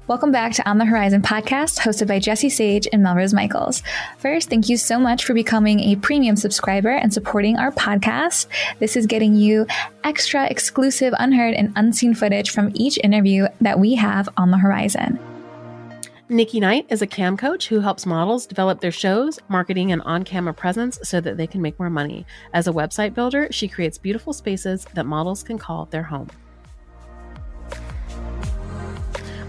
Welcome back to On the Horizon podcast, hosted by Jessie Sage and Melrose Michaels. First, thank you so much for becoming a premium subscriber and supporting our podcast. This is getting you extra exclusive, unheard, and unseen footage from each interview that we have on the horizon. Nikki Night is a cam coach who helps models develop their shows, marketing, and on-camera presence so that they can make more money. As a website builder, she creates beautiful spaces that models can call their home.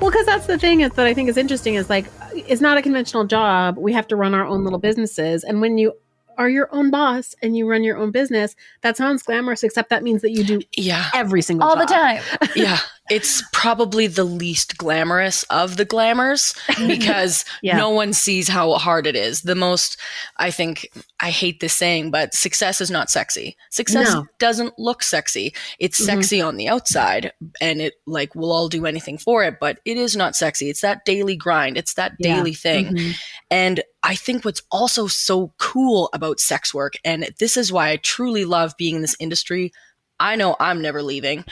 Well, because that's the thing is that I think is interesting is like, it's not a conventional job. We have to run our own little businesses. And when you are your own boss and you run your own business, that sounds glamorous, except that means that you do every single all job. the time. Yeah. It's probably the least glamorous of the glamours because no one sees how hard it is. The most, I think, I hate this saying, but success is not sexy. Success doesn't look sexy. It's sexy on the outside and it like we'll all do anything for it, but it is not sexy. It's that daily grind. It's that daily thing. And I think what's also so cool about sex work, and this is why I truly love being in this industry, I know I'm never leaving,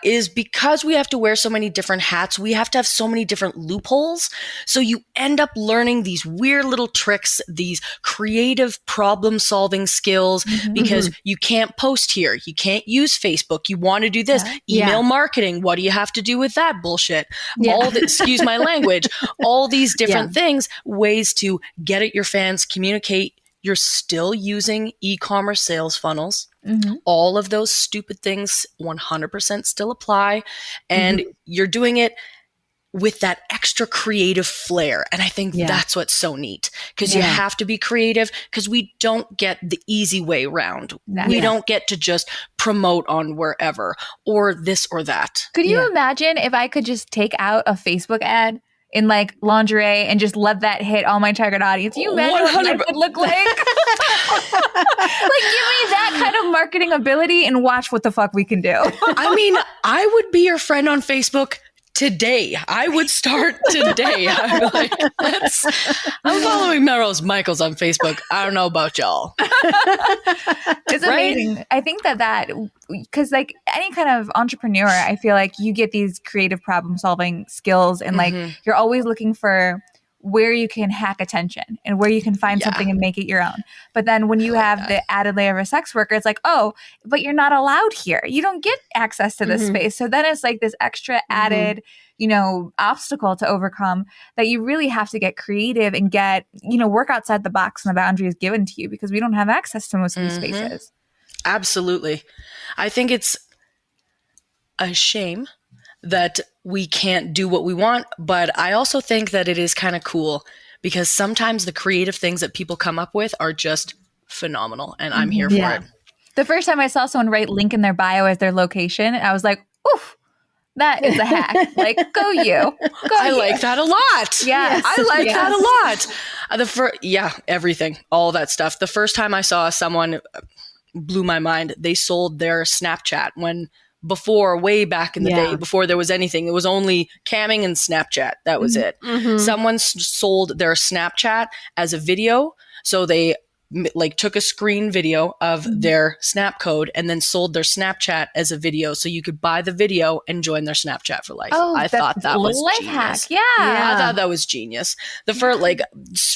is because we have to wear so many different hats. We have to have so many different loopholes. So you end up learning these weird little tricks, these creative problem solving skills, because you can't post here. You can't use Facebook. You want to do this. Email marketing. What do you have to do with that bullshit? All the, excuse my language, all these different things, ways to get at your fans, communicate. You're still using e-commerce sales funnels. All of those stupid things 100% still apply. And you're doing it with that extra creative flair. And I think that's what's so neat because you have to be creative because we don't get the easy way around. We don't get to just promote on wherever or this or that. Could you imagine if I could just take out a Facebook ad in like lingerie and just let that hit all my target audience? You imagine what life would look like? Like, give me that kind of marketing ability and watch what the fuck we can do. I mean, I would be your friend on Facebook today. I would start today. I'm like, I'm following Melrose Michaels on Facebook. I don't know about y'all. It's amazing. I think that because like any kind of entrepreneur, I feel like you get these creative problem solving skills and like you're always looking for where you can hack attention and where you can find something and make it your own. But then when you have the added layer of a sex worker, it's like, oh, but you're not allowed here. You don't get access to this space. So then it's like this extra added, obstacle to overcome that you really have to get creative and get, work outside the box and the boundaries given to you because we don't have access to most of these spaces. Absolutely. I think it's a shame that we can't do what we want, but I also think that it is kind of cool because sometimes the creative things that people come up with are just phenomenal and I'm here for it. The first time I saw someone write link in their bio as their location, I was like, oof, that is a hack. Like, go you. I like that a lot. Yes. I like that a lot. Everything, all that stuff. The first time I saw someone blew my mind. They sold their Snapchat way back in the day, before there was anything. It was only camming and Snapchat. That was it. Someone sold their Snapchat as a video. So they took a screen video of their Snap code and then sold their Snapchat as a video. So you could buy the video and join their Snapchat for life. Oh, I thought that was life genius. Hack. Yeah. I thought that was genius. The first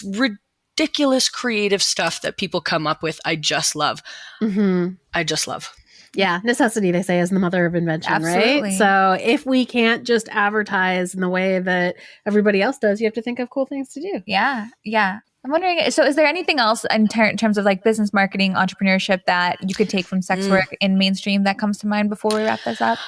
ridiculous creative stuff that people come up with. I just love. I just love. Yeah, necessity, they say, is the mother of invention, right? So if we can't just advertise in the way that everybody else does, you have to think of cool things to do. Yeah. I'm wondering, so is there anything else in terms of like business marketing, entrepreneurship that you could take from sex work in mainstream that comes to mind before we wrap this up?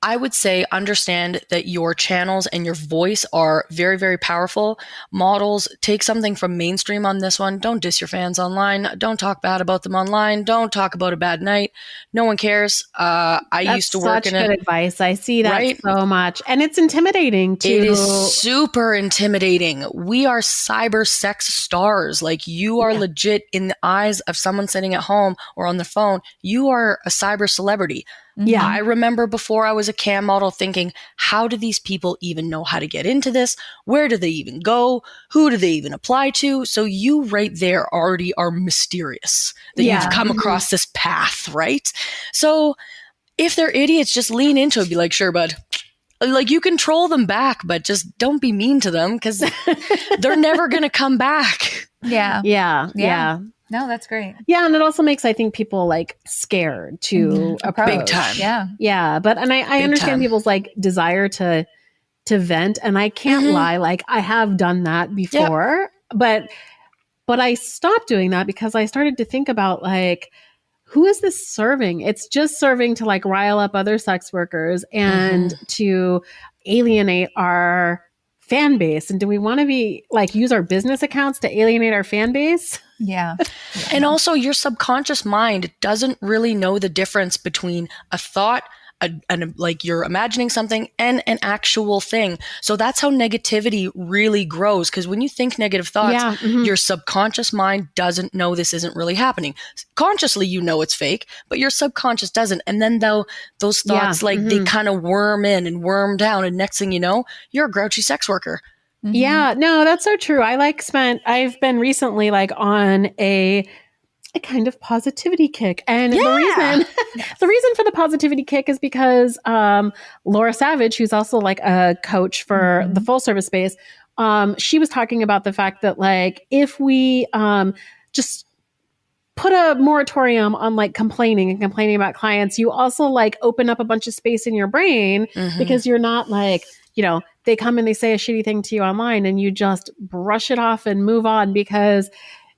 I would say understand that your channels and your voice are very, very powerful. Models, take something from mainstream on this one. Don't diss your fans online. Don't talk bad about them online. Don't talk about a bad night. No one cares. I used to work in it. That's such good advice. I see that so much. And it's intimidating too. It is super intimidating. We are cyber sex stars. Like you are legit in the eyes of someone sitting at home or on their phone. You are a cyber celebrity. Yeah. I remember before I was a cam model thinking, how do these people even know how to get into this? Where do they even go? Who do they even apply to? So you right there already are mysterious that you've come across this path, right? So if they're idiots, just lean into it. Be like, sure, bud, like you can troll them back, but just don't be mean to them because they're never going to come back. Yeah. No, that's great. Yeah. And it also makes, I think, people like scared to approach. Big time. Yeah. Yeah. But, and I understand people's like desire to vent. And I can't lie. Like I have done that before, but I stopped doing that because I started to think about like, who is this serving? It's just serving to like rile up other sex workers and to alienate our fan base. And do we want to be like use our business accounts to alienate our fan base? Yeah. And also your subconscious mind doesn't really know the difference between a thought, and like you're imagining something and an actual thing. So that's how negativity really grows. Because when you think negative thoughts, your subconscious mind doesn't know this isn't really happening. Consciously, you know it's fake, but your subconscious doesn't. And then those thoughts, they kind of worm in and worm down. And next thing you know, you're a grouchy sex worker. Yeah, no, that's so true. I've been recently like on a kind of positivity kick. And the reason for the positivity kick is because Laura Savage, who's also like a coach for the full service space, she was talking about the fact that like if we just put a moratorium on like complaining about clients, you also like open up a bunch of space in your brain because you're not like, you know, they come and they say a shitty thing to you online and you just brush it off and move on because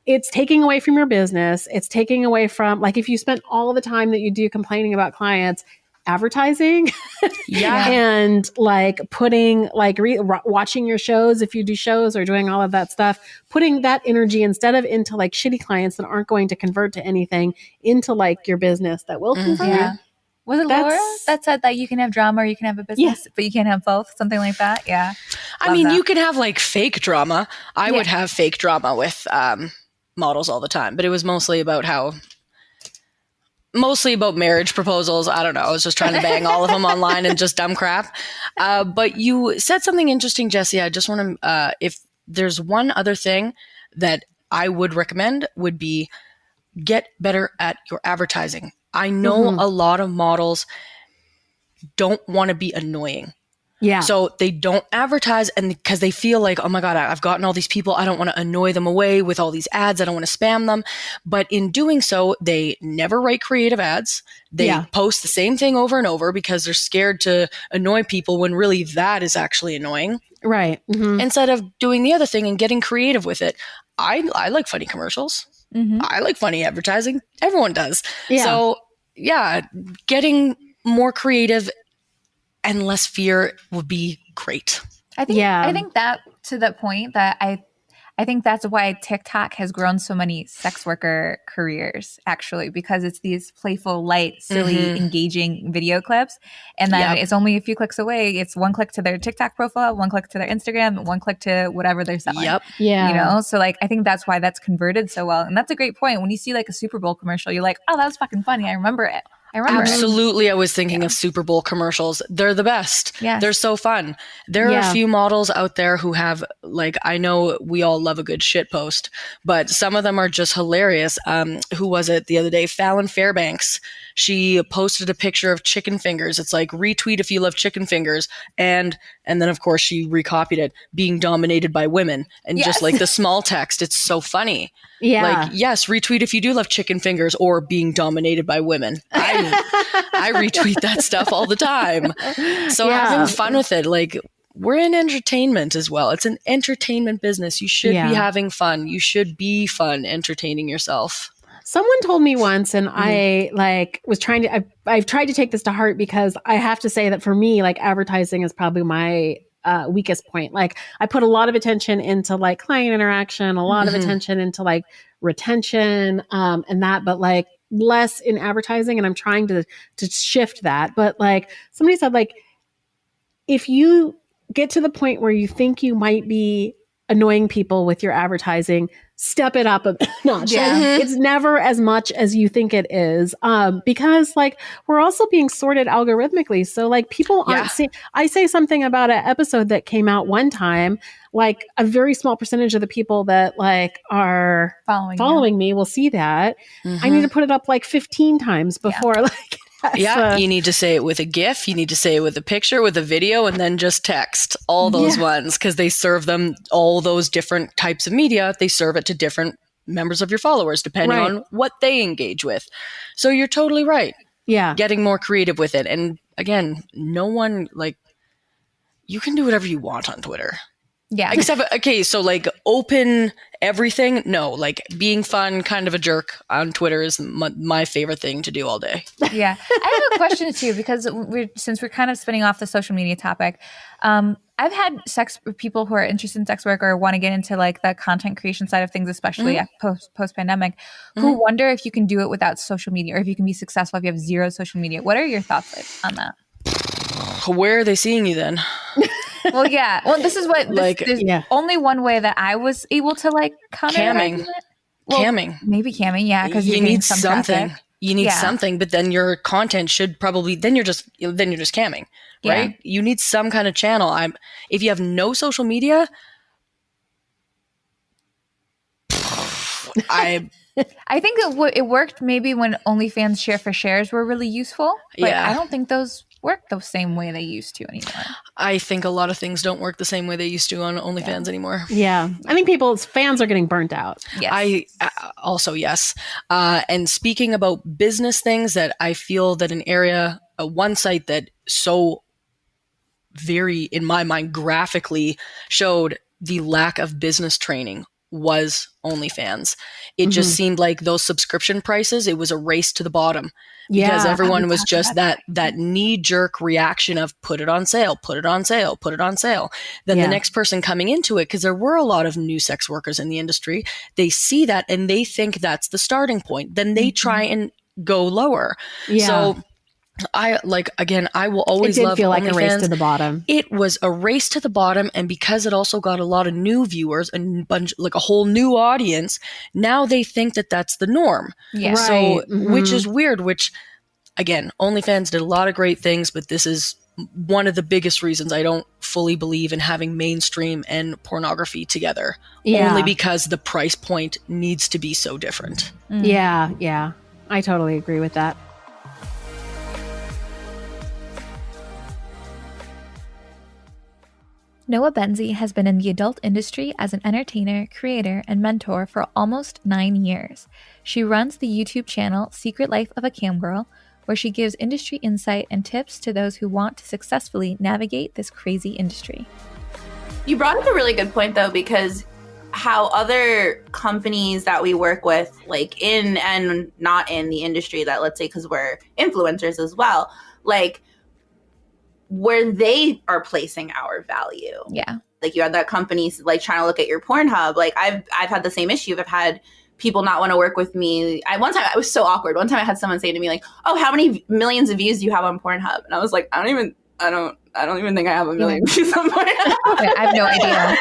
it's taking away from your business. It's taking away from, like, if you spent all the time that you do complaining about clients advertising and like putting like watching your shows, if you do shows or doing all of that stuff, putting that energy instead of into like shitty clients that aren't going to convert to anything into like your business that will convert. Yeah. Was it Laura that said that you can have drama or you can have a business, but you can't have both? Something like that. Yeah. I mean, you can have like fake drama. I would have fake drama with models all the time, but it was mostly about marriage proposals. I don't know. I was just trying to bang all of them online and just dumb crap. But you said something interesting, Jessie. I just want to, if there's one other thing that I would recommend would be get better at your advertising. I know a lot of models don't want to be annoying. Yeah. So they don't advertise and because they feel like, oh my God, I've gotten all these people. I don't want to annoy them away with all these ads. I don't want to spam them. But in doing so, they never write creative ads. They post the same thing over and over because they're scared to annoy people when really that is actually annoying. Right. Instead of doing the other thing and getting creative with it. I like funny commercials. I like funny advertising. Everyone does. Yeah. So getting more creative and less fear would be great. I think that to the point that I think that's why TikTok has grown so many sex worker careers, actually, because it's these playful, light, silly, engaging video clips. And then it's only a few clicks away. It's one click to their TikTok profile, one click to their Instagram, one click to whatever they're selling. Yep. Yeah. You know, so like, I think that's why that's converted so well. And that's a great point. When you see like a Super Bowl commercial, you're like, oh, that was fucking funny. I remember it. Absolutely. I was thinking of Super Bowl commercials. They're the best. Yeah. They're so fun. There are a few models out there who have like, I know we all love a good shit post, but some of them are just hilarious. Who was it the other day? Fallon Fairbanks. She posted a picture of chicken fingers. It's like retweet if you love chicken fingers. And then of course she recopied it, being dominated by women and just like the small text. It's so funny. Yeah. Like, yes, retweet if you do love chicken fingers or being dominated by women. I retweet that stuff all the time. So having fun with it, like we're in entertainment as well. It's an entertainment business. You should be having fun. You should be fun entertaining yourself. Someone told me once, and I like was trying to, I've tried to take this to heart because I have to say that for me, like advertising is probably my weakest point. Like I put a lot of attention into like client interaction, a lot of attention into like retention and that, but like less in advertising. And I'm trying to shift that. But like somebody said, like, if you get to the point where you think you might be annoying people with your advertising, step it up a notch. Yeah. It's never as much as you think it is. Because like we're also being sorted algorithmically. So like people aren't seeing, I say something about an episode that came out one time, like a very small percentage of the people that like are following me will see that. I need to put it up like 15 times before like Yeah, you need to say it with a GIF, you need to say it with a picture, with a video, and then just text all those ones, because they serve them, all those different types of media, they serve it to different members of your followers, depending on what they engage with. So you're totally right. Yeah. Getting more creative with it. And again, no one, like, you can do whatever you want on Twitter. Yeah. Except, okay, so like open everything. No, like being fun, kind of a jerk on Twitter is my favorite thing to do all day. Yeah. I have a question too, because since we're kind of spinning off the social media topic, I've had people who are interested in sex work or want to get into like the content creation side of things, especially post pandemic, who wonder if you can do it without social media, or if you can be successful if you have zero social media. What are your thoughts on that? Where are they seeing you then? Well, yeah. Well, this is what there's only one way that I was able to like camming. Camming. Maybe camming, yeah, because you need something. Traffic. You need something, but then your content should probably then you're just camming, right? Yeah. You need some kind of channel. If you have no social media, I think it worked maybe when OnlyFans share for shares were really useful, but I don't think those work the same way they used to anymore. I think a lot of things don't work the same way they used to on OnlyFans anymore. Yeah. I think people's fans are getting burnt out. Yes. Yes. And speaking about business things, that I feel that an area, one site that so very, in my mind, graphically showed the lack of business training was OnlyFans. It just seemed like those subscription prices, it was a race to the bottom, because everyone was just that knee-jerk reaction of put it on sale, put it on sale, put it on sale. Then the next person coming into it, because there were a lot of new sex workers in the industry, they see that and they think that's the starting point. Then they try and go lower. So I will always love OnlyFans. It did feel like a race to the bottom. It was a race to the bottom, and because it also got a lot of new viewers and a whole new audience, now they think that that's the norm. Yeah. So, which is weird. Which, again, OnlyFans did a lot of great things, but this is one of the biggest reasons I don't fully believe in having mainstream and pornography together. Only because the price point needs to be so different. Yeah, I totally agree with that. Noah Bensi has been in the adult industry as an entertainer, creator, and mentor for almost 9 years. She runs the YouTube channel Secret Life of a Cam Girl, where she gives industry insight and tips to those who want to successfully navigate this crazy industry. You brought up a really good point, though, because how other companies that we work with, like in and not in the industry, that let's say because we're influencers as well, like where they are placing our value. Yeah. Like you had that companies like trying to look at your Pornhub. Like I've had the same issue. I've had people not want to work with me. One time I was so awkward. One time I had someone say to me like, "Oh, how many millions of views do you have on Pornhub?" And I was like, I don't even think I have a million views on Pornhub. I have no idea.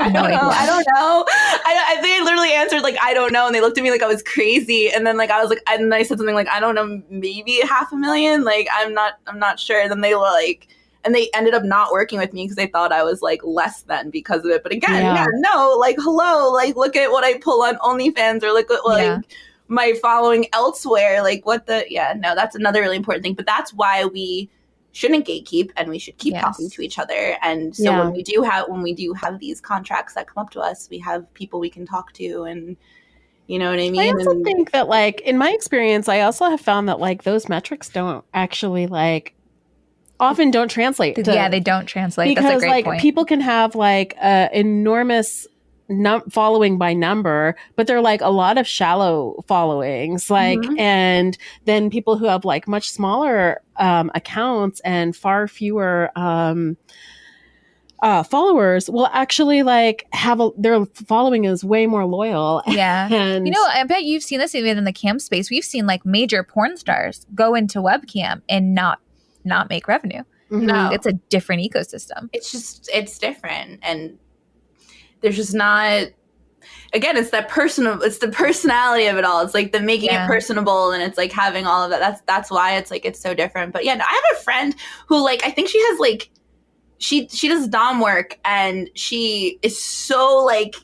I don't know. I think I literally answered like, I don't know. And they looked at me like I was crazy. And then like, I was like, and then I said something like, I don't know, maybe 500,000. Like, I'm not sure. And then they were like, and they ended up not working with me because they thought I was like less than because of it. But again, no, like, hello, like, look at what I pull on OnlyFans, or look at like my following elsewhere. Like that's another really important thing. But that's why we shouldn't gatekeep, and we should keep talking to each other. And so when we do have these contracts that come up to us, we have people we can talk to, and you know what I mean? I also think that like in my experience, I also have found that like those metrics don't actually like often don't translate. They don't translate. Because that's a great like point. People can have like enormous following by number, but they're like a lot of shallow followings, like, and then people who have like much smaller accounts and far fewer followers will actually like their following is way more loyal. Yeah. And you know, I bet you've seen this even in the cam space. We've seen like major porn stars go into webcam and not make revenue. No, it's a different ecosystem. It's different. And there's just not, again, it's the personality of it all. It's like the making it personable, and it's like having all of that. That's why it's like, it's so different. But yeah, no, I have a friend who like, I think she has like, she does dom work, and she is so like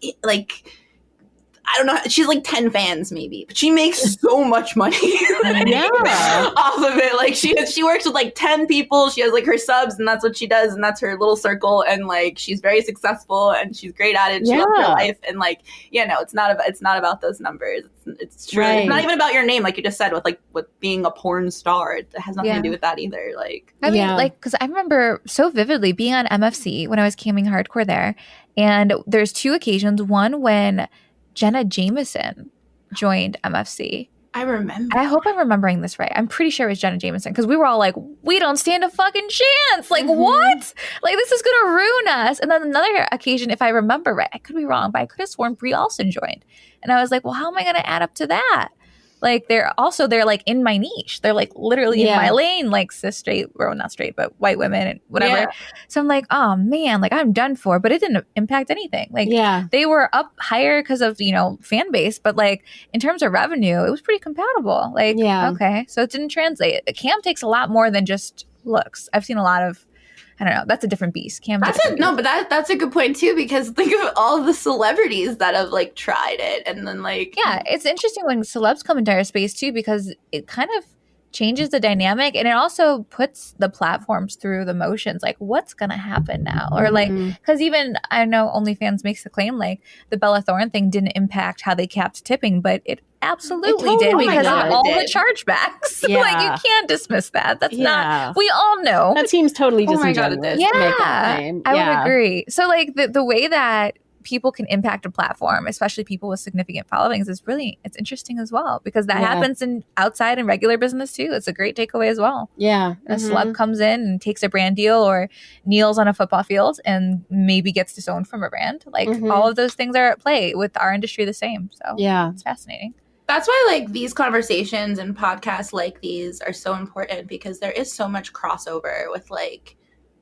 I don't know. She's like 10 fans maybe, but she makes so much money off of it. Like she works with like 10 people. She has like her subs and that's what she does. And that's her little circle. And like, she's very successful and she's great at it. She loves her life. And like, it's not about those numbers. It's true. It's not even about your name. Like you just said with being a porn star, it has nothing to do with that either. Like, I mean, like, cause I remember so vividly being on MFC when I was camming hardcore there. And there's 2 occasions. One when Jenna Jameson joined MFC. I remember. And I hope I'm remembering this right. I'm pretty sure it was Jenna Jameson because we were all like, we don't stand a fucking chance. Like, what? Like, this is going to ruin us. And then another occasion, if I remember right, I could be wrong, but I could have sworn Brie Olsen joined. And I was like, well, how am I going to add up to that? Like, they're like in my niche. They're like literally in my lane, like cis straight, or not straight, but white women and whatever. Yeah. So I'm like, oh man, like I'm done for, but it didn't impact anything. Like they were up higher because of, fan base, but like in terms of revenue, it was pretty compatible. Like, okay. So it didn't translate. Cam takes a lot more than just looks. I've seen a lot of, I don't know. That's a different beast. Cam. But that's a good point too, because think of all of the celebrities that have like tried it, and then like it's interesting when celebs come into our space too, because it kind of changes the dynamic, and it also puts the platforms through the motions. Like, what's gonna happen now, or like, because even I know OnlyFans makes the claim like the Bella Thorne thing didn't impact how they capped tipping, but it absolutely did because of all the chargebacks. Like you can't dismiss that. That's not. We all know that seems totally disingenuous. I would agree. So like the way that people can impact a platform, especially people with significant followings, it's interesting as well, because that happens in outside and regular business too. It's a great takeaway as well. A celeb comes in and takes a brand deal or kneels on a football field and maybe gets disowned from a brand. Like all of those things are at play with our industry the same. So it's fascinating. That's why like these conversations and podcasts like these are so important, because there is so much crossover with like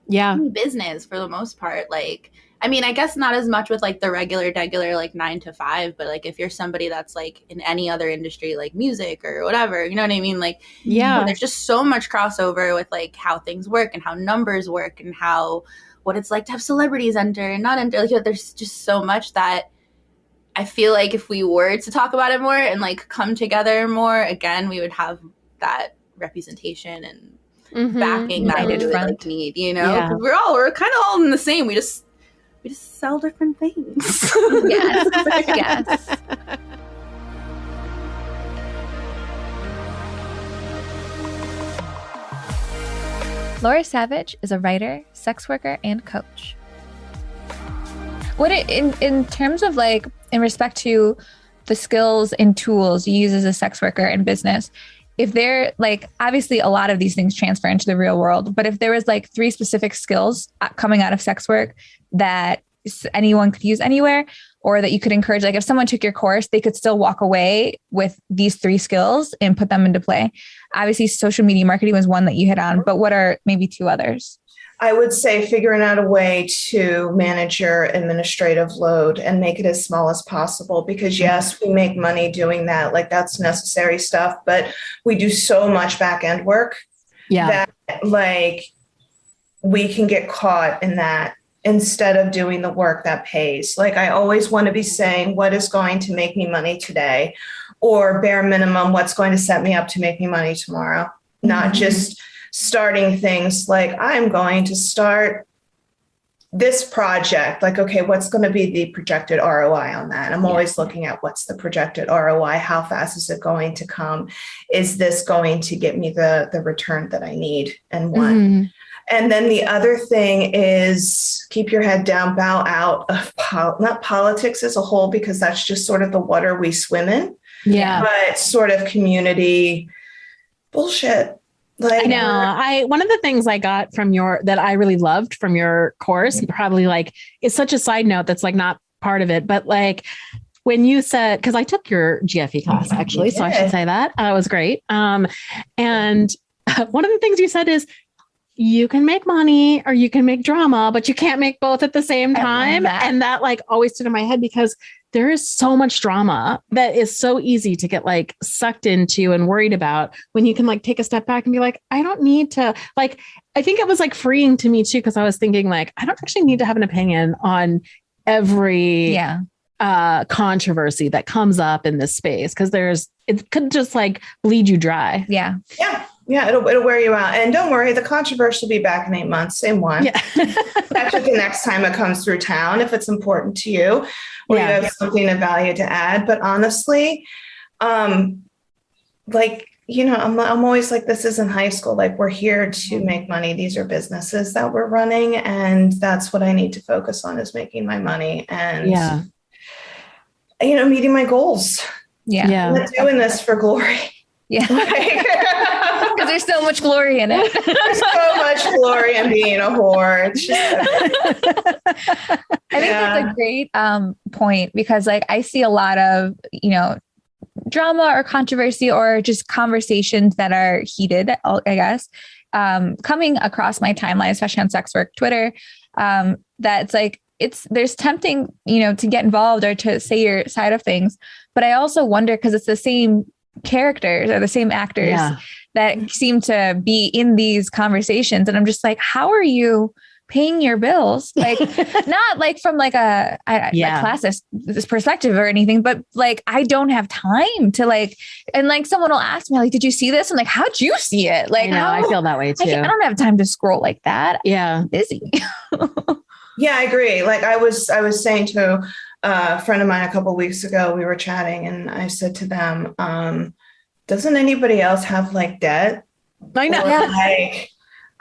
business for the most part. Like, I mean, I guess not as much with like the regular like 9 to 5, but like if you're somebody that's like in any other industry, like music or whatever, you know what I mean? Like, there's just so much crossover with like how things work and how numbers work and what it's like to have celebrities enter and not enter. Like, there's just so much that I feel like if we were to talk about it more and like come together more, again, we would have that representation and backing that we really like need, because we're kind of all in the same. We just sell different things. Yes. Laura Savage is a writer, sex worker, and coach. What in terms of like, in respect to the skills and tools you use as a sex worker in business, if they're like, obviously a lot of these things transfer into the real world, but if there was like 3 specific skills coming out of sex work that anyone could use anywhere, or that you could encourage, like if someone took your course, they could still walk away with these 3 skills and put them into play. Obviously, social media marketing was one that you hit on, but what are maybe 2 others? I would say figuring out a way to manage your administrative load and make it as small as possible, because yes, we make money doing that. Like that's necessary stuff, but we do so much back end work that like we can get caught in that instead of doing the work that pays. Like I always want to be saying what is going to make me money today, or bare minimum, what's going to set me up to make me money tomorrow, not just starting things like I'm going to start this project. Like, okay, what's going to be the projected ROI on that? I'm always looking at what's the projected ROI? How fast is it going to come? Is this going to get me the return that I need and want? And then the other thing is keep your head down, bow out of not politics as a whole, because that's just sort of the water we swim in. But sort of community bullshit. Like, I know. One of the things I got from that I really loved from your course, probably like it's such a side note that's like not part of it, but like when you said, because I took your GFE class actually, so I should say that it was great. And one of the things you said is you can make money or you can make drama, but you can't make both at the same time. And that like always stood in my head, because there is so much drama that is so easy to get like sucked into and worried about, when you can like take a step back and be like, I don't need to, like, I think it was like freeing to me too, because I was thinking like, I don't actually need to have an opinion on every controversy that comes up in this space, because it could just like bleed you dry. Yeah. Yeah, it'll wear you out. And don't worry, the controversy will be back in 8 months. Same one. Yeah. Catch it the next time it comes through town, if it's important to you, or you have something of value to add. But honestly, like, you know, I'm always like, this isn't high school. Like, we're here to make money. These are businesses that we're running. And that's what I need to focus on, is making my money and, you know, meeting my goals. Yeah. I'm not doing this for glory. Yeah. Because there's so much glory in it. There's so much glory in being a whore. It's just I think that's a great point, because like I see a lot of, you know, drama or controversy or just conversations that are heated, I guess, coming across my timeline, especially on sex work Twitter, that's like, there's tempting, you know, to get involved or to say your side of things. But I also wonder, because it's the same characters or the same actors that seem to be in these conversations. And I'm just like, how are you paying your bills? Like, not like from like a classist perspective or anything, but like, I don't have time to like, and like someone will ask me like, did you see this? I'm like, how'd you see it? Like, I feel that way too. I don't have time to scroll like that. Yeah. I'm busy. Yeah, I agree. Like I was saying to a friend of mine a couple of weeks ago, we were chatting and I said to them, doesn't anybody else have like debt? I know. Or like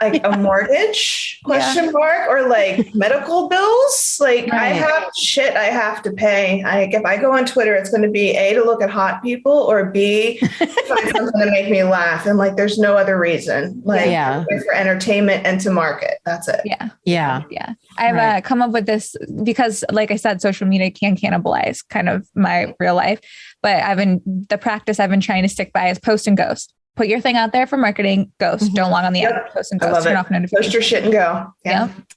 a mortgage question mark, or like medical bills? Like I have shit I have to pay. If I go on Twitter, it's going to be A, to look at hot people, or B, find something to make me laugh. And like, there's no other reason. Like for entertainment and to market. That's it. Yeah. I've come up with this because, like I said, social media can cannibalize kind of my real life. But the practice I've been trying to stick by is post and ghost. Put your thing out there for marketing, ghost. Don't log on the app, post and ghost. Turn off notifications. Post your shit and go.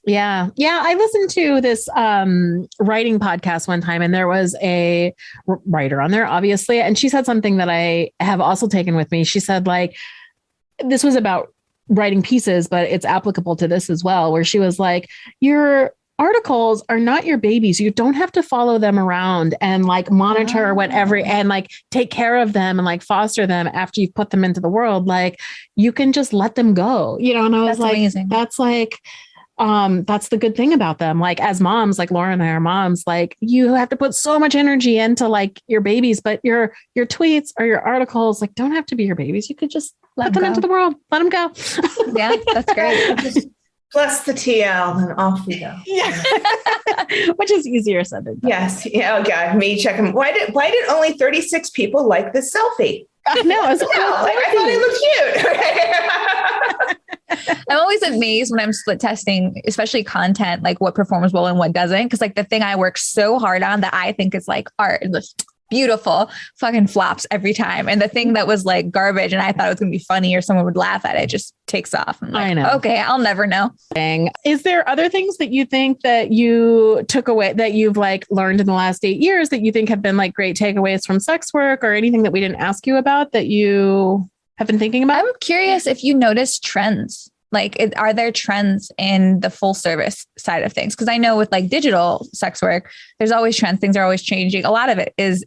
Yeah. I listened to this writing podcast one time, and there was a writer on there, obviously. And she said something that I have also taken with me. She said, like, this was about writing pieces, but it's applicable to this as well, where she was like, your articles are not your babies. You don't have to follow them around and like monitor whatever and like take care of them and like foster them after you've put them into the world. Like, you can just let them go, you know? And I was like, amazing. That's like, that's the good thing about them. Like, as moms, like Laura and I are moms, like, you have to put so much energy into like your babies, but your tweets or your articles, like, don't have to be your babies. You could just put them into the world. Let them go. Yeah, that's great. Plus the TL, and off we go. Yeah. Which is easier said than done. Yes. Yeah. Oh God, me checking. Why did only 36 people like this selfie? No, I thought it looked cute. I'm always amazed when I'm split testing, especially content, like what performs well and what doesn't. Cause like the thing I work so hard on that I think is like art, beautiful, fucking flops every time. And the thing that was like garbage and I thought it was going to be funny or someone would laugh at it just takes off. I'm like, I know. Okay, I'll never know. Is there other things that you think that you took away, that you've like learned in the last 8 years that you think have been like great takeaways from sex work, or anything that we didn't ask you about that you have been thinking about? I'm curious if you notice trends. Like, are there trends in the full service side of things? Because I know with like digital sex work, there's always trends. Things are always changing. A lot of it is,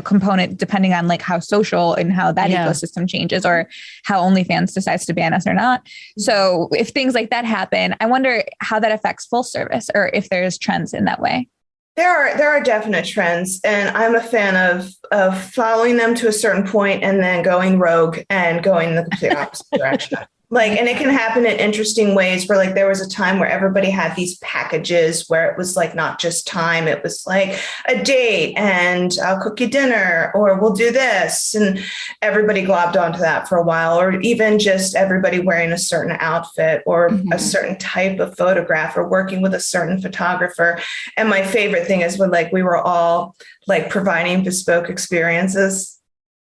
component depending on like how social and how that ecosystem changes, or how OnlyFans decides to ban us or not. So if things like that happen, I wonder how that affects full service, or if there's trends in that way. There are definite trends, and I'm a fan of following them to a certain point and then going rogue and going the complete opposite direction. Like, and it can happen in interesting ways where like there was a time where everybody had these packages where it was like not just time, it was like a date and I'll cook you dinner, or we'll do this. And everybody globbed onto that for a while, or even just everybody wearing a certain outfit or a certain type of photograph, or working with a certain photographer. And my favorite thing is when like we were all like providing bespoke experiences.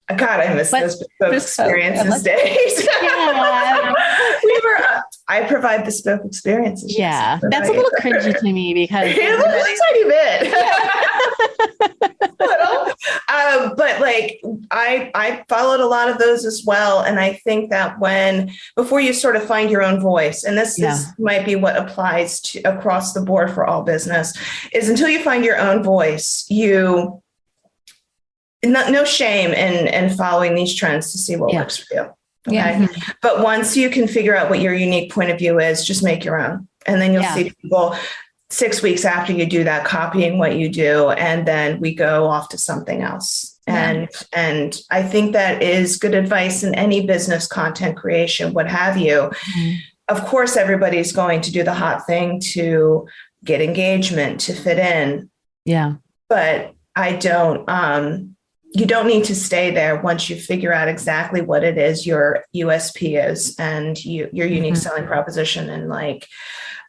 God, I miss those bespoke experiences days. I provide bespoke experiences. Yeah, that's a little cringy to me because a tiny bit. But like I followed a lot of those as well. And I think that before you sort of find your own voice, and this might be what applies to across the board for all business, is until you find your own voice, no shame in following these trends to see what works for you. Okay. Yeah. But once you can figure out what your unique point of view is, just make your own. And then you'll see people 6 weeks after you do that, copying what you do. And then we go off to something else. And I think that is good advice in any business, content creation, what have you. Of course, everybody's going to do the hot thing to get engagement, to fit in. Yeah. But you don't need to stay there once you figure out exactly what it is your USP is and your unique selling proposition, and like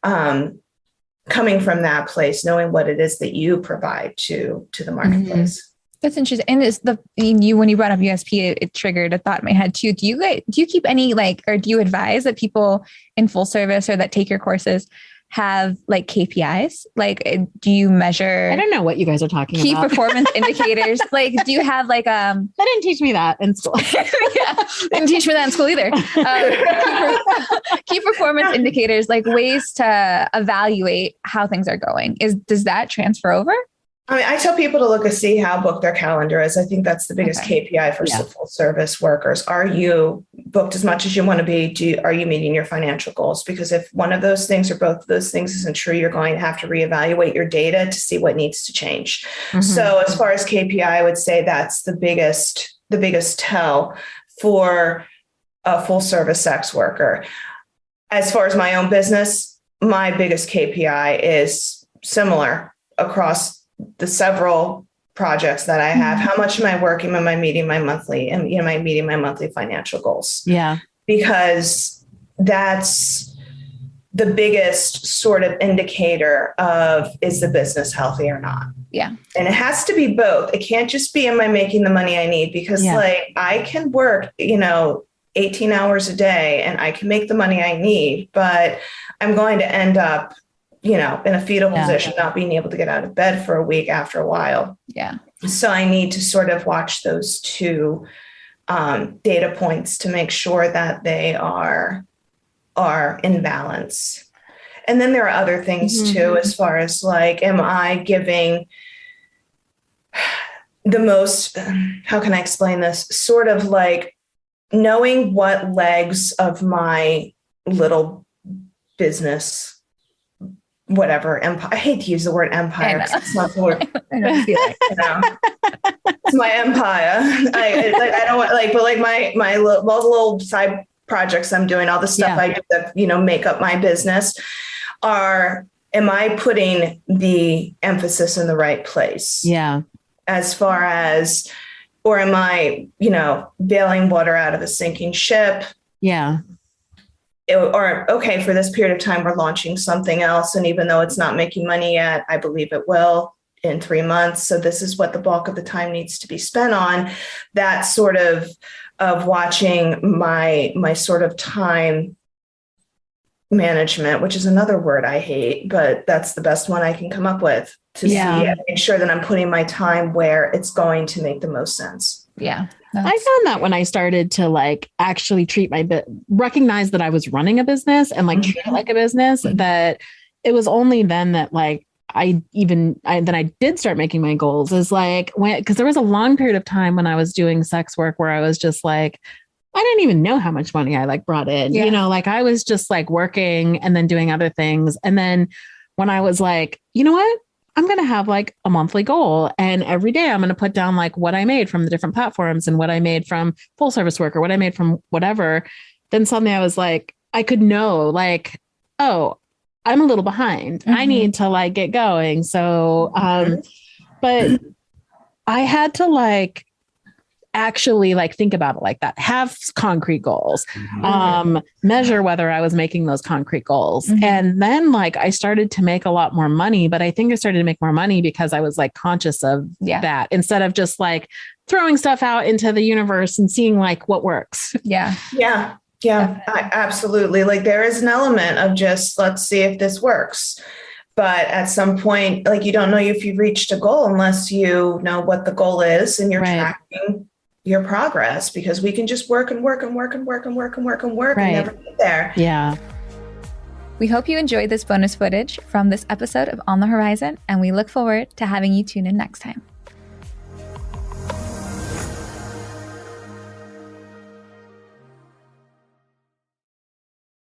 coming from that place, knowing what it is that you provide to the marketplace. That's interesting. And it's when you brought up USP, it triggered a thought in my head too. Do you keep any or do you advise that people in full service or that take your courses have like KPIs? Like, do you measure? I don't know what you guys are talking about. Key performance indicators. Like, do you have like They didn't teach me that in school. Didn't teach me that in school either. Key performance indicators, like ways to evaluate how things are going. Does that transfer over? I mean, I tell people to look and see how booked their calendar is. I think that's the biggest KPI for full service workers. Are you booked as much as you want to be? Are you meeting your financial goals? Because if one of those things or both of those things isn't true, you're going to have to reevaluate your data to see what needs to change. So as far as KPI, I would say that's the biggest tell for a full service sex worker. As far as my own business, my biggest KPI is similar across the several projects that I have. How much am I working? Am I meeting my monthly? Am I meeting my monthly financial goals? Yeah. Because that's the biggest sort of indicator of, is the business healthy or not? Yeah. And it has to be both. It can't just be, am I making the money I need? Because like I can work, 18 hours a day and I can make the money I need, but I'm going to end up in a fetal position, not being able to get out of bed for a week after a while. Yeah. So I need to sort of watch those two data points to make sure that they are in balance. And then there are other things too, as far as like, am I giving the most, how can I explain this? Sort of like knowing what legs of my little business, whatever empire. I hate to use the word empire. It's not the word. I don't feel like, it's my empire. I don't want but like my little side projects I'm doing, all the stuff I do that make up my business. Am I putting the emphasis in the right place? Yeah. As far as, or am I bailing water out of a sinking ship? Yeah. Or, okay, for this period of time, we're launching something else. And even though it's not making money yet, I believe it will in 3 months. So this is what the bulk of the time needs to be spent on. That sort of watching my sort of time management, which is another word I hate, but that's the best one I can come up with to see and make sure that I'm putting my time where it's going to make the most sense. Yeah. I found that when I started to like actually recognize that I was running a business and like treat it like a business, that it was only then that like I did start making my goals, is like because there was a long period of time when I was doing sex work where I was just like, I didn't even know how much money I like brought in, like I was just like working and then doing other things. And then when I was like, you know what? I'm going to have like a monthly goal, and every day I'm going to put down like what I made from the different platforms and what I made from full service work or what I made from whatever. Then suddenly I was like, I could know like, oh, I'm a little behind. I need to like get going. So, but I had to like actually like think about it like that, have concrete goals, measure whether I was making those concrete goals. And then like I started to make a lot more money, but I think I started to make more money because I was like conscious of that instead of just like throwing stuff out into the universe and seeing like what works. Yeah. Absolutely. Like there is an element of just, let's see if this works. But at some point, like, you don't know if you've reached a goal unless you know what the goal is and you're tracking your progress, because we can just work and work and work and work and work and work and work and never get there. Yeah. We hope you enjoyed this bonus footage from this episode of On the Horizon, and we look forward to having you tune in next time.